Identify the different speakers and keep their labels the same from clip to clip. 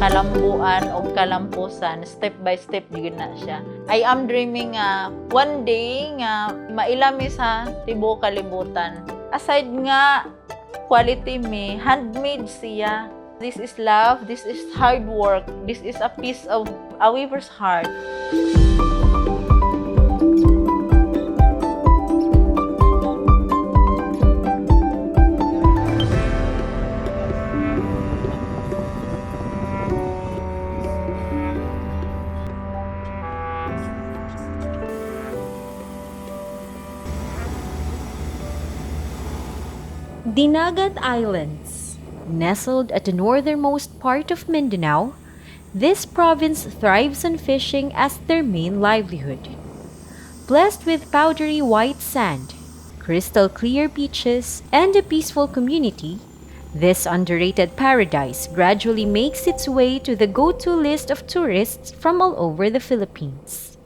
Speaker 1: kalambuan o kalampusan, step by step yun na siya. I am dreaming one day nga mailami sa tibuok kalibutan. Aside nga quality me, handmade siya. This is love, this is hard work, this is a piece of a weaver's heart.
Speaker 2: Dinagat Islands. Nestled at the northernmost part of Mindanao, this province thrives on fishing as their main livelihood. Blessed with powdery white sand, crystal clear beaches, and a peaceful community, this underrated paradise gradually makes its way to the go-to list of tourists from all over the Philippines.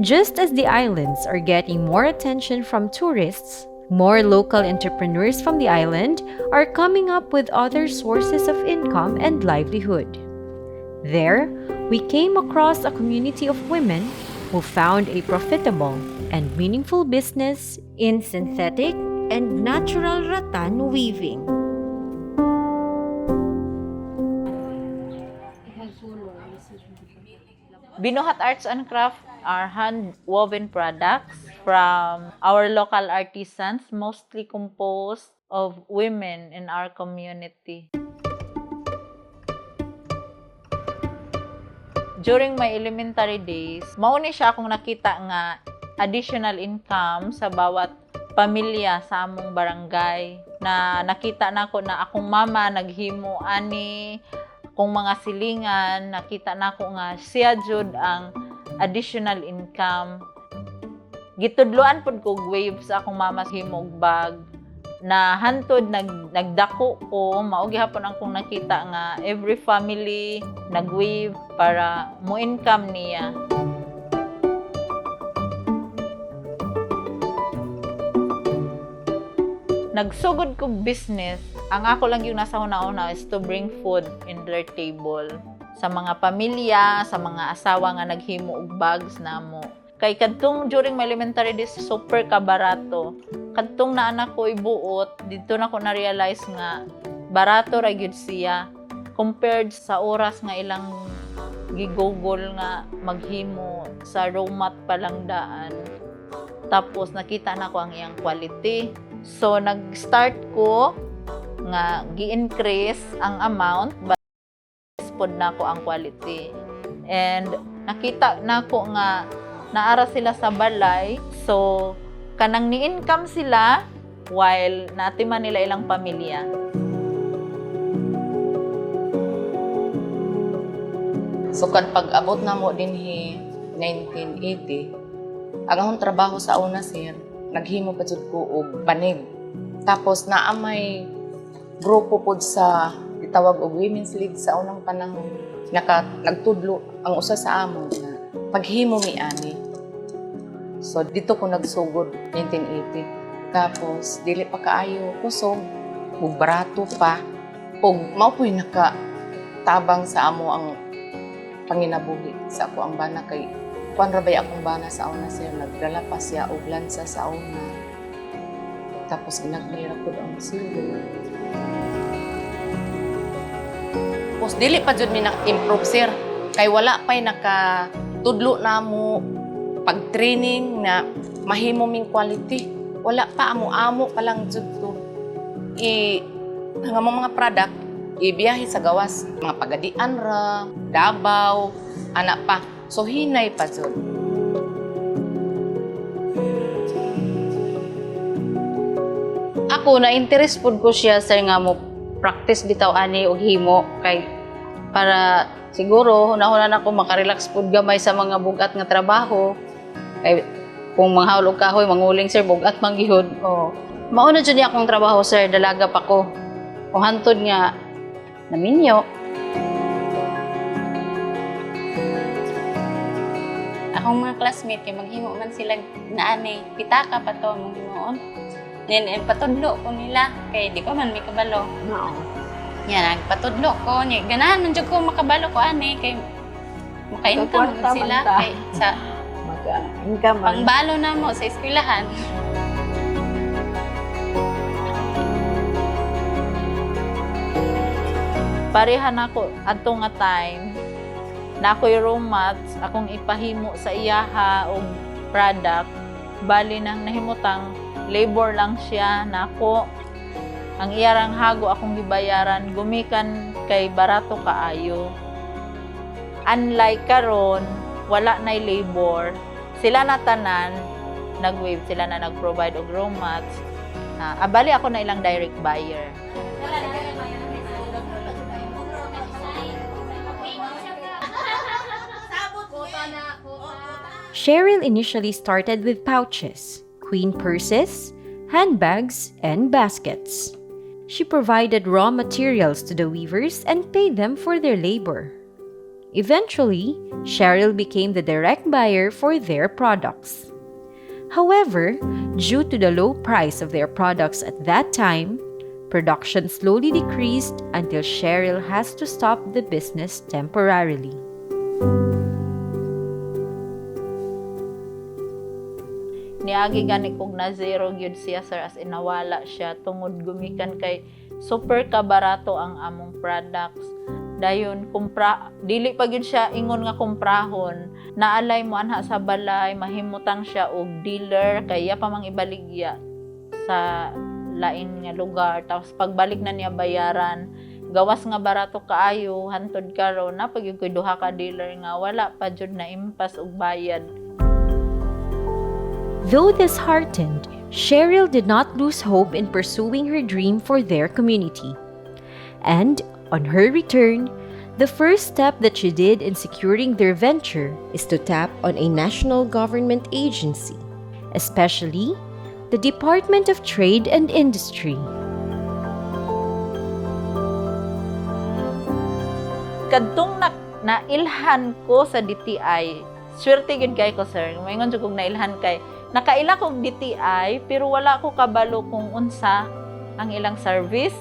Speaker 2: Just as the islands are getting more attention from tourists, more local entrepreneurs from the island are coming up with other sources of income and livelihood. There, we came across a community of women who found a profitable and meaningful business in synthetic and natural rattan weaving.
Speaker 1: Binuhat Arts and Craft are hand-woven products from our local artisans, mostly composed of women in our community. During my elementary days, mauni siya akong nakita nga additional income sa bawat pamilya sa among barangay, na nakita nako na akong mama naghimo ani kung mga silingan, nakita nako nga siya jud ang additional income. Gitudloan pud ko wave sa akong mama himo og bag na hantod nagdako ko, mao gihapon ang kong nakita nga every family nag-wave para mo income niya. Nagsugod ko business. Ang ako lang yung nasa una-una is to bring food in their table. Sa mga pamilya, sa mga asawa nga naghimo og bags namo. Kay kadtong during my elementary days, super kabarato. Kadtong na anak ko ibuot, dito na ko na-realize nga barato ra gyud siya compared sa oras nga ilang gigogol nga maghimo sa romat palang daan. Tapos nakita na ko ang iyang quality. So nag-start ko nga gi-increase ang amount but pod na ko ang quality. And nakita na ko nga naara sila sa balay. So kanang ni-income sila while natiman nila ilang pamilya.
Speaker 3: So kan pag-abot na mo dinhi 1980, ang akong trabaho sa una sir, naghimo pa jud ko og banig. Tapos naa may grupo pod sa gitawag og Women's League sa unang panahon. Nagtudlo ang usa sa amo na paghimo mi ani. So dito ko nagsugod 1980. Tapos dili pa kaayo kusog, ug barato pa. Og mao po'y nakatabang sa amo ang panginabuhi sa ako ang bana kay kuan ra bay akong bana sa una sir, nagdala pa siya og lansa sa una. Tapos ginagnira ko ang sildo. Tapos dili pa jud mi na-improve sir, kay wala pa'y nakatudlo na mo pag-training na mahimo ming quality. Wala pa, amo-amo pa lang jud to. Nga mga product, ibiyahe sa gawas. Mga Pagadian ra, Davao, anak pa. So hinay pa jud.
Speaker 4: Ako na-interest pud ko siya sa nga mo practice bitaw ani og himo kay para siguro hunahuna na ako makarelax pud gamay sa mga bugat nga trabaho. Kay kung manghawlog kahoy manguling sir bugat man gihud. Oh. Mao na jud akong trabaho sir, dalaga pa ko. O hantod nga naminyo. Akong mga classmate kay maghimo man sila naani pitaka pa to ang himoon. patudlo ko nila. Kay di pa man may kabalo.
Speaker 5: Oo.
Speaker 4: Yan, nagpatudlo ko. Ganahan man dyan ko makabalo ko, ani. Kay maka-income
Speaker 5: Kakwarta man
Speaker 4: sila.
Speaker 5: ta.
Speaker 4: Kay sa
Speaker 5: Maka-income man.
Speaker 4: pangbalo na mo sa eskwelahan.
Speaker 1: Parehan ako ato nga time na ako'y roommates, akong ipahimo sa iyaha og product, bali nang nahimutang labor lang siya nako. Ang iyarang hago akong gibayaran gumikan kay barato kaayo. Unlike karon, wala nay labor. Sila na tanan nag-wave, sila na nag-provide og roommates. Abali ako na ilang direct buyer.
Speaker 2: Cheryl initially started with pouches, queen purses, handbags, and baskets. She provided raw materials to the weavers and paid them for their labor. Eventually, Cheryl became the direct buyer for their products. However, due to the low price of their products at that time, production slowly decreased until Cheryl has to stop the business temporarily.
Speaker 1: Niagi gani kog na zero gyud siya sir, as in nawala siya tungod gumikan kay super kabarato ang among products. Dayon dili pa gyud siya ingon nga kumprahon, naalay mo anha sa balay, mahimutang siya og dealer kaya pa mang ibaligya sa lain nga lugar, tapos pagbalik na niya bayaran gawas nga barato kaayo hantod karon na pagyud koy duha ka dealer nga wala pa jud na impas og bayad.
Speaker 2: Though disheartened, Cheryl did not lose hope in pursuing her dream for their community. And, on her return, the first step that she did in securing their venture is to tap on a national government agency, especially the Department of Trade and Industry.
Speaker 1: Kadtong nailhan ko sa DTI, swerte gyud kay ko sir, maingon jud kog nailhan kay nakaila kog DTI pero wala ko kabalo kung unsa ang ilang service,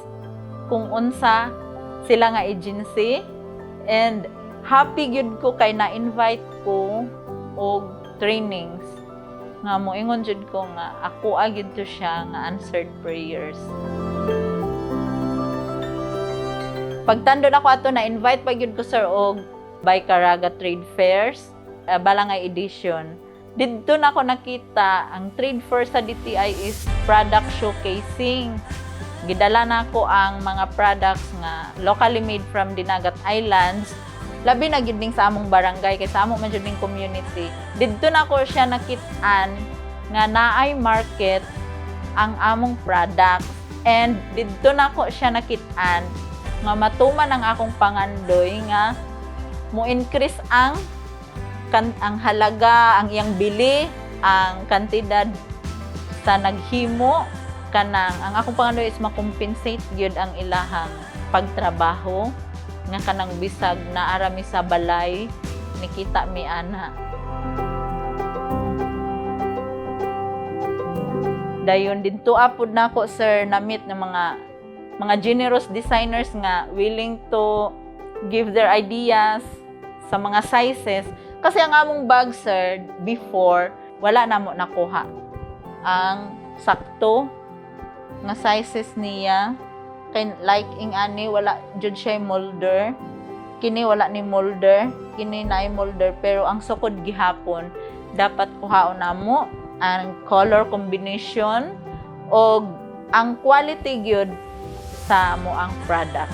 Speaker 1: kung unsa sila nga agency, and happy gyud ko kay na-invite ko og trainings nga moingon jud ko nga ako gyud to siya nga answered prayers. Pagtandon ako ato na-invite pa gyud ko sir og Baycaraga Trade Fairs, balangay edition. Dito na ako nakita ang trade fair sa DTI is product showcasing. Gidala na ako ang mga products nga locally made from Dinagat Islands. Labi na gid ning sa among barangay kay sa among man jud ning community. Dito na ako siya nakitaan nga naay market ang among products, and dito na ako siya nakitaan nga matuman ang akong pangandoy nga mo increase ang halaga, ang iyang bili, ang kantidad sa naghimo kanang ang akong pangandoy is makompensate gyud ang ilahang pagtrabaho nga kanang bisag na arami sa balay nikita mi ana. Dayon didto apod nako sir na meet ng mga generous designers nga willing to give their ideas sa mga sizes. Kasi ang among bag, sir, before, wala na mo nakuha ang sakto nga sizes niya. Kay like ing ani, wala jud siya molder. Kini wala ni molder. Kini na molder. Pero ang sukod gihapon, dapat kuhaon na mo ang color combination o ang quality gyud sa mo ang product.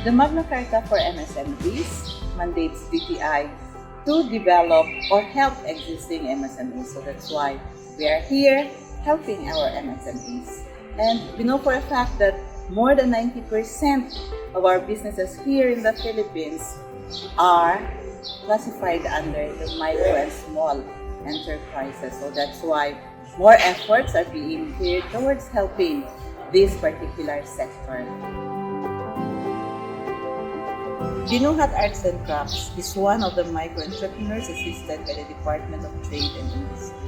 Speaker 6: The Magna Carta for MSMEs mandates DTI to develop or help existing MSMEs. So that's why we are here helping our MSMEs. And we know for a fact that more than 90% of our businesses here in the Philippines are classified under the micro and small enterprises. So that's why more efforts are being geared towards helping this particular sector. Binuhat Arts and Crafts is one of the micro-entrepreneurs assisted by the Department of Trade and Industry.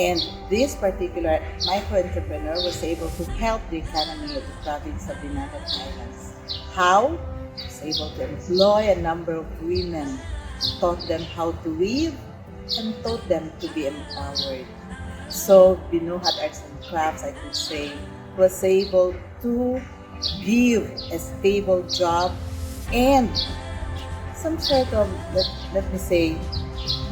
Speaker 6: And this particular micro-entrepreneur was able to help the economy of the province of Dinagat Islands. How? He was able to employ a number of women, taught them how to weave, and taught them to be empowered. So, Binuhat Arts and Crafts, I could say, was able to give a stable job and some sort of, let me say,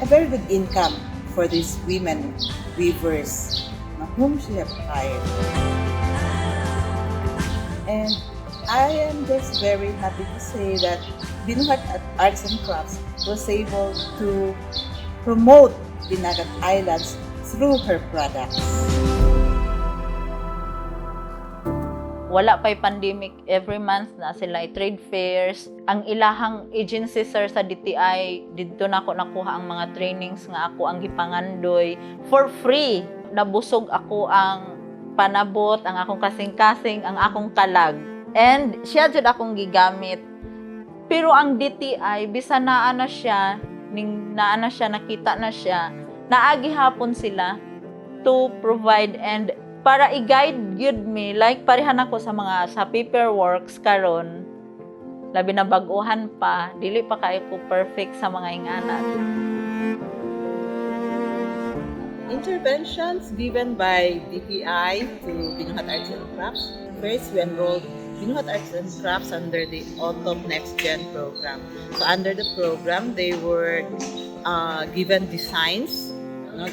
Speaker 6: a very good income for these women weavers whom she have hired. And I am just very happy to say that Binuhat Arts and Crafts was able to promote Dinagat Islands through her products.
Speaker 1: Wala pa'y pandemic, every month na sila trade fairs. Ang ilahang agency sir sa DTI, dito na ako nakuha ang mga trainings nga ako ang gipangandoy for free. Nabusog ako ang panabot, ang akong kasing-kasing, ang akong kalag. And siya jud akong gigamit. Pero ang DTI, bisa naa na siya, nakita na siya, naagi hapon sila to provide and para i-guide gyud me, like parehan ako sa paperworks karon, labi na baguhan pa, dili pa kayo ko perfect sa mga ingana.
Speaker 6: Interventions given by DTI to Binuhat Arts and Crafts. First, we enrolled Binuhat Arts and Crafts under the Autumn Next Gen program. So under the program, they were given designs.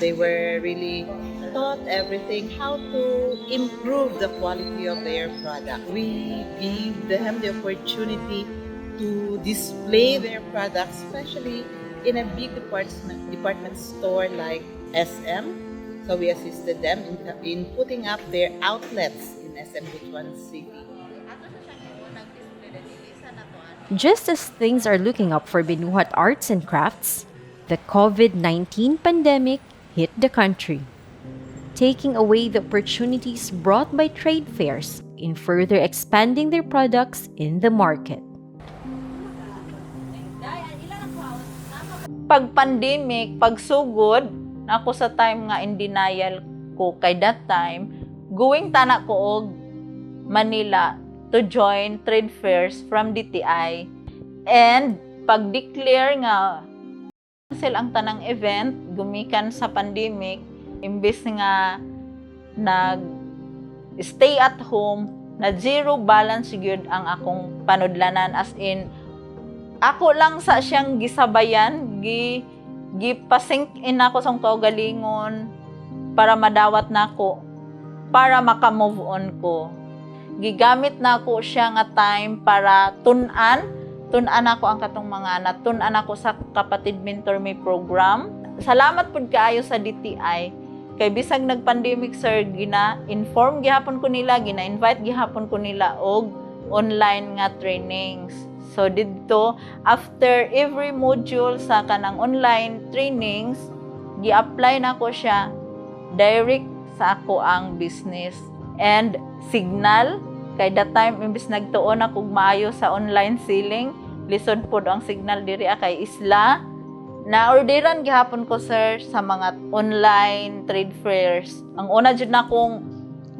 Speaker 6: They were really taught everything, how to improve the quality of their product. We gave them the opportunity to display their products, especially in a big department store like SM. So we assisted them in putting up their outlets in SM Butuan City.
Speaker 2: Just as things are looking up for Binuhat Arts and Crafts, the COVID-19 pandemic hit the country, taking away the opportunities brought by trade fairs in further expanding their products in the market.
Speaker 1: Pag pandemic, pag sugod, ako sa time nga in denial ko kay that time, going tana ko og Manila to join trade fairs from DTI. And pag declare nga cancel ang tanang event, gumikan sa pandemic, imbes nga nag-stay at home, na zero balance gyud ang akong panudlanan, as in, ako lang sa siyang gisabayan, gipasink in ako sa kaugalingon para madawat nako, para maka-move on ko. Gigamit na ako siya nga time para tunan ako ang katong mga natunan ako sa kapatid mentor me program. Salamat pud kaayo sa DTI kay bisag nag-pandemic sir, gina-inform gihapon ko nila, gina-invite gihapon ko nila og online nga trainings. So didto after every module sa kanang online trainings, gi-apply na ko siya direct sa ako ang business. And signal kay that time imbis nagtuon ako maayo sa online selling, lisod pod ang signal diri kay isla. Na-orderan gihapon ko sir sa mga online trade fairs. Ang una jud na kong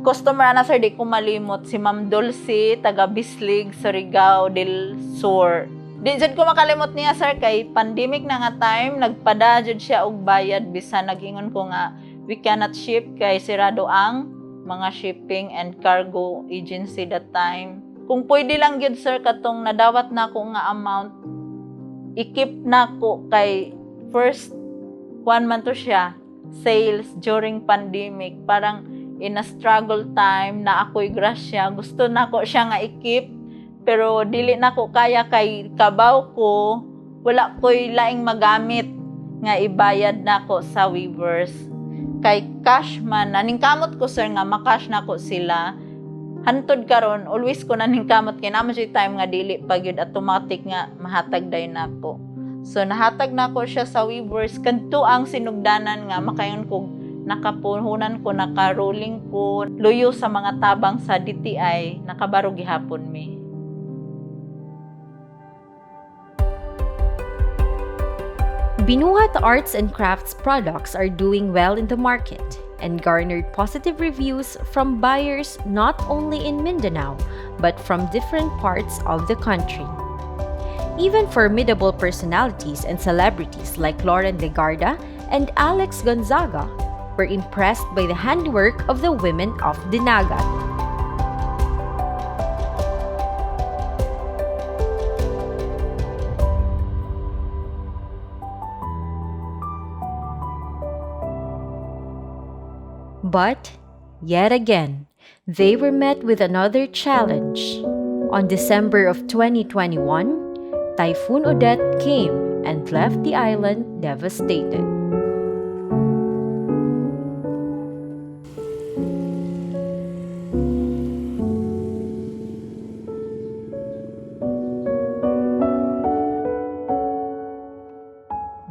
Speaker 1: customer na sir, di ko malimot, si Ma'am Dulce, taga Bislig, Surigao del Sur. Di jud ko makalimot niya sir kay pandemic na nga time, nagpada jud siya og bayad bisan nagingon ko nga we cannot ship kay sirado ang mga shipping and cargo agency that time. Kung pwede lang yun sir, katong nadawat na ko nga amount, i-keep na ko kay first 1 month to siya, sales during pandemic. Parang in a struggle time na ako'y grasya, gusto na ko siya nga i-keep, pero dili na ko kaya kay kabaw ko, wala ko'y laing magamit nga ibayad na ko sa weavers. Kay cash man, naningkamot ko sir nga makash na ko sila. Hantod karon always ko naningkamot kay naman siya time nga dili pag yun automatic nga mahatag day na ko. So nahatag na ko siya sa weavers, kadto ang sinugdanan nga makayon ko nakapuhunan ko, naka-rolling ko, luyo sa mga tabang sa DTI, nakabaro gihapon mi.
Speaker 2: Binuhat Arts and Crafts products are doing well in the market and garnered positive reviews from buyers not only in Mindanao but from different parts of the country. Even formidable personalities and celebrities like Lauren Legarda and Alex Gonzaga were impressed by the handwork of the women of Dinagat. But, yet again, they were met with another challenge. On December of 2021, Typhoon Odette came and left the island devastated.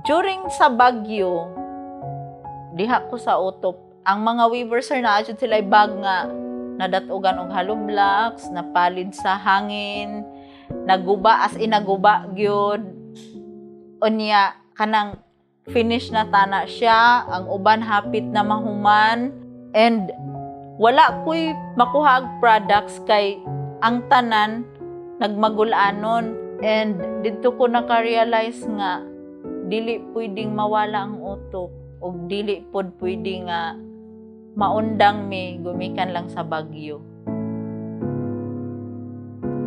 Speaker 1: During sa Bagyo, diha ko sa utop, ang mga weavers sir na adjud sila bag nga nadatugan og hollow blocks, napalid sa hangin, naguba as in naguba gyud. Unya kanang finish na tana siya, ang uban hapit na mahuman, and wala ko'y makuha og products kay ang tanan nagmagulanon, and didto ko naka-realize nga dili pwedeng mawala ang utok ug dili pod pwede nga maundang mi gumikan lang sa Bagyo.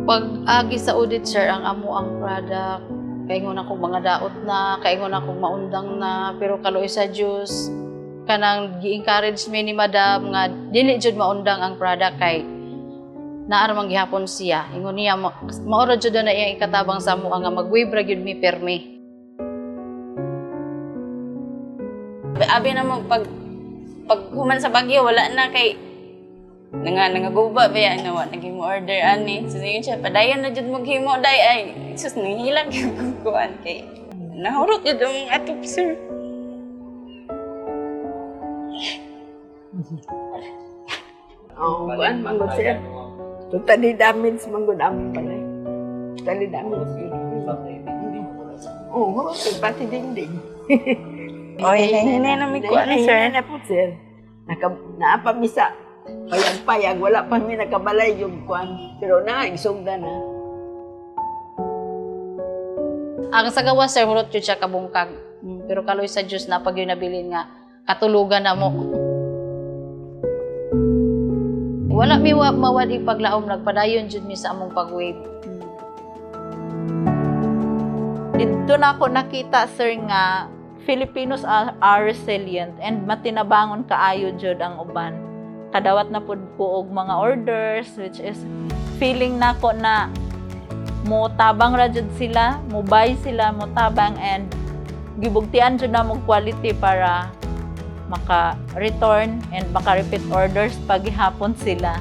Speaker 4: Pag agi sa audit sir ang amo ang product, kaingon akong mga daot na, kaingon akong maundang na, pero kaloy sa Diyos kanang gi-encourage mi ni madam nga dili jud maundang ang product kay naaramang gihapon siya. Ingon niya maora jud na iyang ikatabang sa amo nga magwibra gyud mi permi.
Speaker 7: Abi na mo pag human sa Bagyo wala na kay nangaguba ba yan na naging order ani so yun siya padayon na jud maghimo day ay sus nangilang yung kuan kay nahurot jud ang atop sir.
Speaker 5: Oh, kuan manggod sir. Totally damage manggod aming balay. Totally damage. Oh, pati dingding.
Speaker 7: Oy, hinay na mi kuan sir.
Speaker 5: Na po sir. Naapamisa. Payag-payag, wala pa mi nakabalay yung kuan. Pero isugda na.
Speaker 4: Ang sa gawa sir hurot jud siya kabungkag. Pero kaloy sa Diyos na pag yun nabilin nga katulugan na mo. Wala mi mawad ipaglaom nagpadayon jud mi sa among pag-wave.
Speaker 1: Dito na ako nakita sir nga Filipinos are resilient and matinabangon kaayo jud ang uban. Kadawat na pud ko og mga orders which is feeling nako na mo tabang ra jud sila, mo buy sila, mo tabang and gibugtian jud na mo quality para maka-return and maka-repeat orders pag gihapon sila.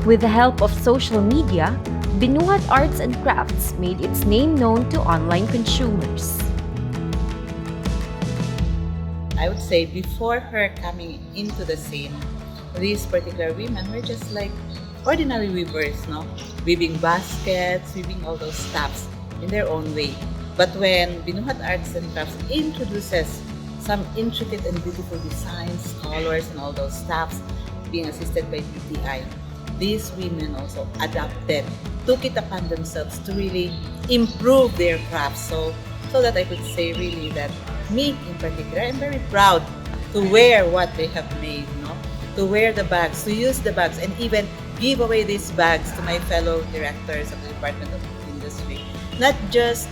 Speaker 2: With the help of social media, Binuhat Arts and Crafts made its name known to online consumers.
Speaker 6: I would say before her coming into the scene, these particular women were just like ordinary weavers, no? Weaving baskets, weaving all those stuffs in their own way. But when Binuhat Arts and Crafts introduces some intricate and beautiful designs, colors, and all those stuffs being assisted by DTI, these women also adapted, took it upon themselves to really improve their craft. So that I could say really that me in particular, I'm very proud to wear what they have made, no? To wear the bags, to use the bags, and even give away these bags to my fellow directors of the Department of Industry. Not just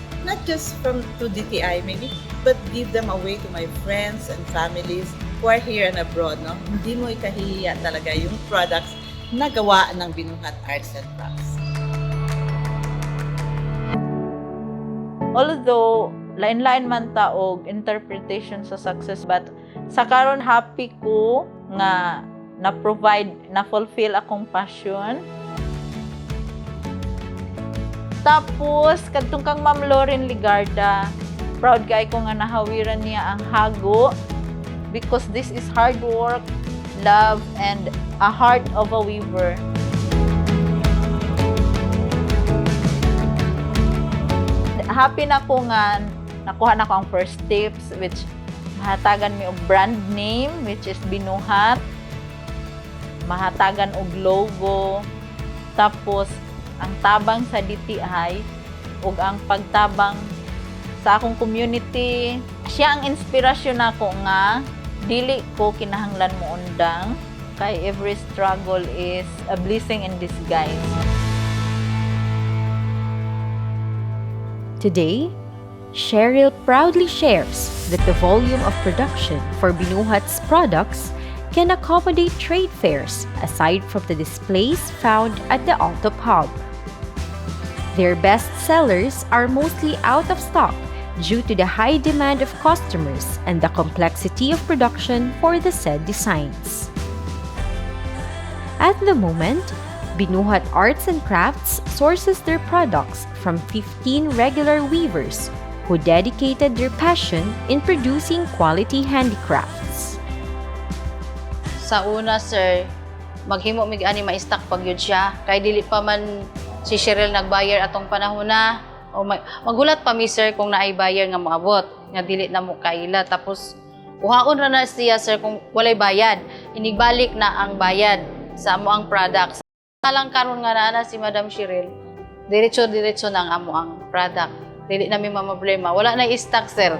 Speaker 6: to DTI maybe, but give them away to my friends and families who are here and abroad, no? Hindi mo ikahihiya talaga yung products na gawa ng Binuhat Arts and Crafts.
Speaker 1: Although lain-lain man ta og interpretation sa success, but sa karon happy ko nga na-provide, na-fulfill akong passion. Tapos kadtong kang Ma'am Lauren Legarda, proud kay ko nga nahawiran niya ang hago because this is hard work, love, and a heart of a weaver. Happy na ko nga nakuha na ko ang first tips, which mahatagan mi og brand name, which is Binuhat. Mahatagan og logo. Tapos, ang tabang sa DTI ug ang pagtabang sa akong community. Siya ang inspirasyon nako nga dili ko kinahanglan mo undang kay every struggle is a blessing in disguise.
Speaker 2: Today, Cheryl proudly shares that the volume of production for Binuhat's products can accommodate trade fairs aside from the displays found at the Autop Hub. Their best sellers are mostly out of stock due to the high demand of customers and the complexity of production for the said designs. At the moment, Binuhat Arts and Crafts sources their products from 15 regular weavers who dedicated their passion in producing quality handicrafts.
Speaker 4: Sa una, sir, maghimo mig ani ma-stock pag yun siya. Kay dili pa man si Cheryl nagbayar atong panahon na. O magulat pa mi, sir, kung naay bayar nga moabot. Nga dili na mo kaila. Tapos, uhaon ra na siya, sir, kung walay bayad. Inigbalik na ang bayad sa amo ang products. Talang karon nga na si Madam Cheryl, diretso na ang amo ang product. Dili na may problema. Wala na i-stock, sir.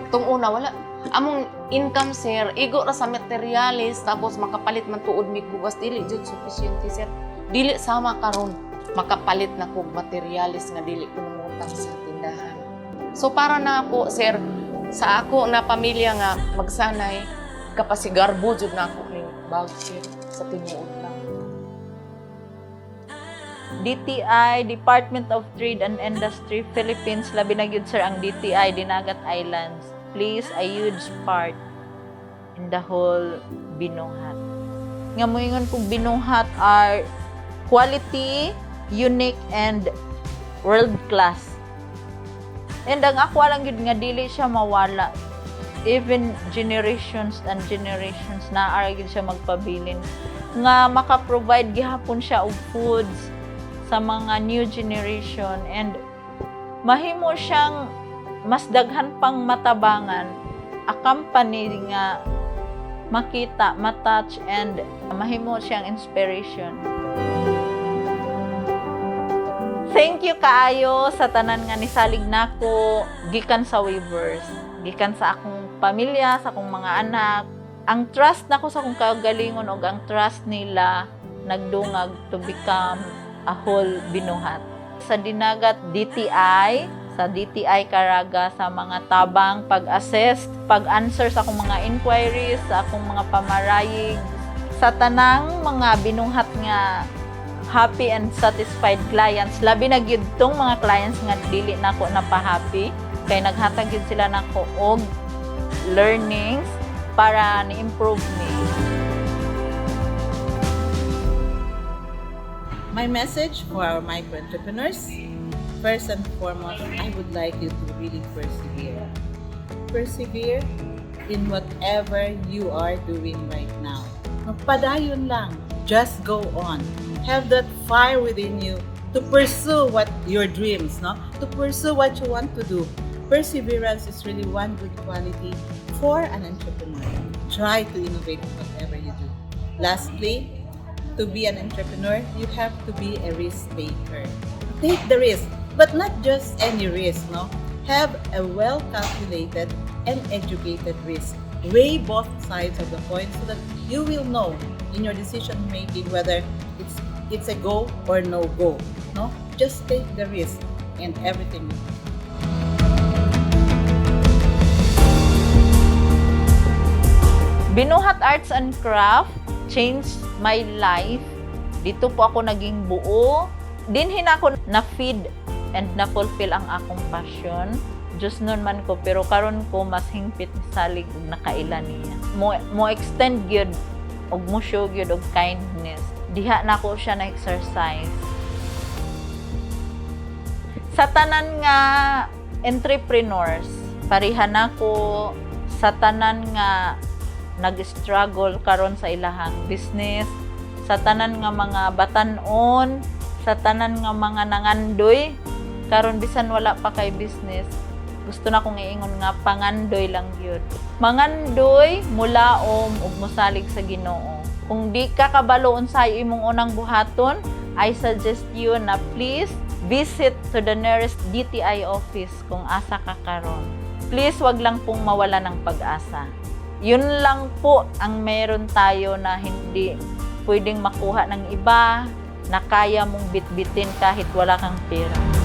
Speaker 3: Itong una, wala. Among income, sir, igo ra sa materialis, tapos makapalit man tuod mi bugas, dili jud sufficient, sir. Dili sama karon makapalit na kog materialis nga dili ko mangutang sa tindahan. So para na ako, sir, sa ako na pamilya nga magsanay, kapasigarbo jud na ako ning bag, sir, sa tinuod lang.
Speaker 1: DTI, Department of Trade and Industry, Philippines, labi na gyud sir ang DTI, Dinagat Islands, plays a huge part in the whole Binuhat. Nga moingon kong Binuhat are quality, unique, and world-class. And ang ako lang yun nga, dili siya mawala. Even generations and generations na aragin siya magpabilin. Nga maka-provide gihapon siya og foods sa mga new generation. And mahimo siyang mas daghan pang matabangan a company nga makita, matouch, and mahimo siyang inspiration. Thank you kaayo sa tanan nga nisalig nako gikan sa weavers, gikan sa akong pamilya, sa akong mga anak. Ang trust nako sa akong kaugalingon ug ang trust nila nagdungag to become a whole Binuhat. Sa Dinagat DTI, sa DTI Caraga, sa mga tabang pag-assist, pag-answer sa akong mga inquiries, sa akong mga pamarayig, sa tanang mga Binuhat nga happy and satisfied clients. Labi na gyud tong mga clients nga dili nako napahappy kay naghatag gyud sila nako og learnings para ni-improve me.
Speaker 6: My message for our micro-entrepreneurs, first and foremost, I would like you to really persevere. Persevere in whatever you are doing right now. Magpadayon lang. Just go on. Have that fire within you to pursue what your dreams, no? To pursue what you want to do. Perseverance is really one good quality for an entrepreneur. Try to innovate in whatever you do. Lastly, to be an entrepreneur, you have to be a risk taker. Take the risk, but not just any risk, no? Have a well-calculated and educated risk. Weigh both sides of the coin so that you will know in your decision making whether it's a go or no go. No, just take the risk and everything will come.
Speaker 1: Binuhat Arts and Craft changed my life. Dito po ako naging buo. Dinhin ako na-feed and na-fulfill ang akong passion. Diyos nun man ko, pero karon ko mas hingpit salig ug nakaila niya. Mo extend gyud og mo show gyud og kindness. Diha na ko siya na exercise. Sa tanan nga entrepreneurs, parihan ako sa tanan nga nag-struggle karon sa ilahang business, sa tanan nga mga batan-on, sa tanan nga mga nangandoy, Karon bisan wala pa kay business, gusto na kong iingon nga pangandoy lang yun. Mangandoy, mulaom ug mosalig sa Ginoo. Kung di ka kabalo unsay imong unang buhaton, I suggest you na please visit to the nearest DTI office kung asa ka karon. Please wag lang pong mawala ng pag-asa. Yun lang po ang meron tayo na hindi pwedeng makuha ng iba, na kaya mong bitbitin kahit wala kang pera.